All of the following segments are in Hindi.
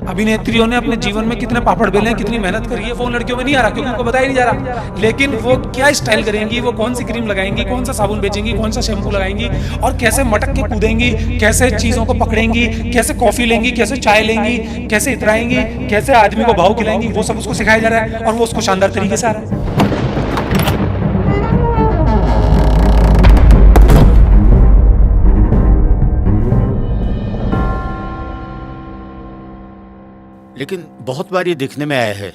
अभिनेत्रियों ने अपने जीवन में कितने पापड़ बेले हैं, कितनी मेहनत करी है, वो उन लड़कियों में नहीं आ रहा क्योंकि उनको बताया नहीं जा रहा। लेकिन वो क्या स्टाइल करेंगी, वो कौन सी क्रीम लगाएंगी, कौन सा साबुन बेचेंगी, कौन सा शैम्पू लगाएंगी और कैसे मटक के कूदेंगी, कैसे चीज़ों को पकड़ेंगी, कैसे कॉफ़ी लेंगी, कैसे चाय लेंगी, कैसे इतराएंगी, कैसे आदमी को भाव खिलाएंगी, वो सब उसको सिखाया जा रहा है और वो उसको शानदार तरीके से आ रहा है। लेकिन बहुत बार ये देखने में आया है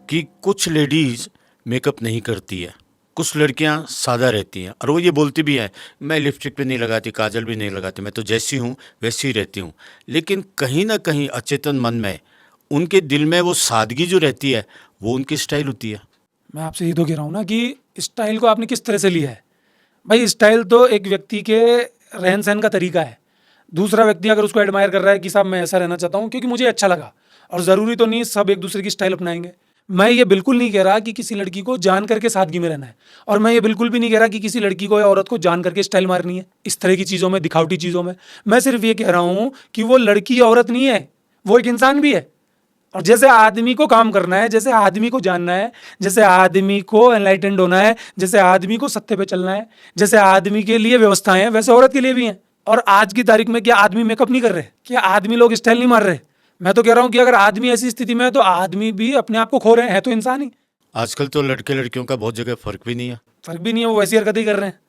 कि कुछ लेडीज़ मेकअप नहीं करती है, कुछ लड़कियां सादा रहती हैं और वो ये बोलती भी हैं मैं लिपस्टिक भी नहीं लगाती, काजल भी नहीं लगाती, मैं तो जैसी हूँ वैसी ही रहती हूँ। लेकिन कहीं ना कहीं अचेतन मन में उनके दिल में वो सादगी जो रहती है वो उनकी स्टाइल होती है। मैं आपसे ये तो कह रहा हूँ ना कि स्टाइल को आपने किस तरह से लिया है। भाई स्टाइल तो एक व्यक्ति के रहन सहन का तरीका है। दूसरा व्यक्ति अगर उसको एडमायर कर रहा है कि साहब मैं ऐसा रहना चाहता हूँ क्योंकि मुझे अच्छा लगा, और ज़रूरी तो नहीं सब एक दूसरे की स्टाइल अपनाएंगे। मैं ये बिल्कुल नहीं कह रहा कि किसी लड़की को जान करके सादगी में रहना है, और मैं ये बिल्कुल भी नहीं कह रहा कि किसी लड़की को या औरत को जान करके स्टाइल मारनी है इस तरह की चीज़ों में, दिखावटी चीज़ों में। मैं सिर्फ ये कह रहा हूँ कि वो लड़की औरत नहीं है, वो एक इंसान भी है। और जैसे आदमी को काम करना है, जैसे आदमी को जानना है, जैसे आदमी को एनलाइटेंड होना है, जैसे आदमी को सत्य पे चलना है, जैसे आदमी के लिए व्यवस्थाएं हैं, वैसे औरत के लिए भी हैं। और आज की तारीख में क्या आदमी मेकअप नहीं कर रहे? क्या आदमी लोग स्टाइल नहीं मार रहे? मैं तो कह रहा हूँ कि अगर आदमी ऐसी स्थिति में है तो आदमी भी अपने आप को खो रहे हैं, है तो इंसान ही। आजकल तो लड़के लड़कियों का बहुत जगह फ़र्क भी नहीं है, फर्क भी नहीं है, वो वैसी हरकतें ही कर रहे हैं।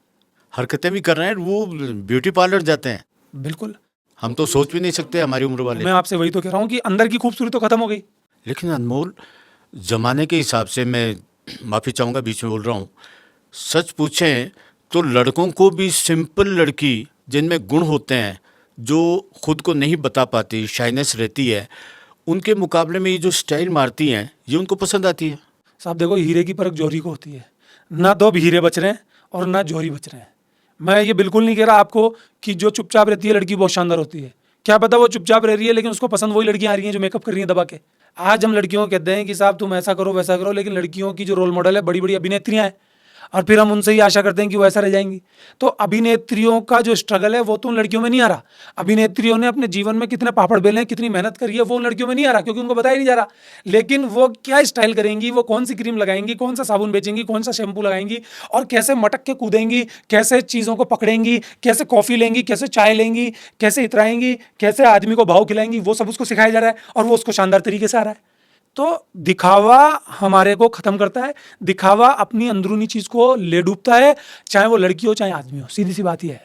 हरकतें भी कर रहे हैं, वो ब्यूटी पार्लर जाते हैं। बिल्कुल, हम तो सोच भी नहीं सकते हमारी उम्र वाले। मैं आपसे वही तो कह रहा हूँ कि अंदर की खूबसूरती तो खत्म हो गई। लेकिन अनमोल, ज़माने के हिसाब से मैं माफ़ी चाहूँगा बीच में बोल रहा हूँ, सच पूछें तो लड़कों को भी सिंपल लड़की जिनमें गुण होते हैं, जो खुद को नहीं बता पाती, शाइनेस रहती है, उनके मुकाबले में ये जो स्टाइल मारती हैं ये उनको पसंद आती है। साहब देखो, हीरे की परख जौहरी को होती है। ना तो अब हीरे बच रहे हैं और ना जौहरी बच रहे हैं। मैं ये बिल्कुल नहीं कह रहा आपको कि जो चुपचाप रहती है लड़की बहुत शानदार होती है। क्या पता वो चुपचाप रह रही है लेकिन उसको पसंद वही लड़कियां आ रही हैं जो मेकअप कर रही हैं दबा के। आज हम लड़कियों को कहते हैं कि साहब तुम ऐसा करो वैसा करो, लेकिन लड़कियों की जो रोल मॉडल है बड़ी बड़ी अभिनेत्रियां हैं, और फिर हम उनसे ही आशा करते हैं कि वो ऐसा रह जाएंगी। तो अभिनेत्रियों का जो स्ट्रगल है वो तो उन लड़कियों में नहीं आ रहा। अभिनेत्रियों ने अपने जीवन में कितने पापड़ बेले हैं, कितनी मेहनत करी है, वो उन लड़कियों में नहीं आ रहा क्योंकि उनको बताया नहीं जा रहा। लेकिन वो क्या स्टाइल करेंगी, वो कौन सी क्रीम लगाएंगी, कौन सा साबुन बेचेंगी, कौन सा शैम्पू लगाएंगी और कैसे मटक के कूदेंगी, कैसे चीज़ों को पकड़ेंगी, कैसे कॉफ़ी लेंगी, कैसे चाय लेंगी, कैसे इतराएंगी, कैसे आदमी को भाव खिलाएंगी, वो सब उसको सिखाया जा रहा है और वो उसको शानदार तरीके से आ रहा है। तो दिखावा हमारे को खत्म करता है। दिखावा अपनी अंदरूनी चीज को ले डूबता है, चाहे वो लड़की हो चाहे आदमी हो। सीधी सी बात ही है।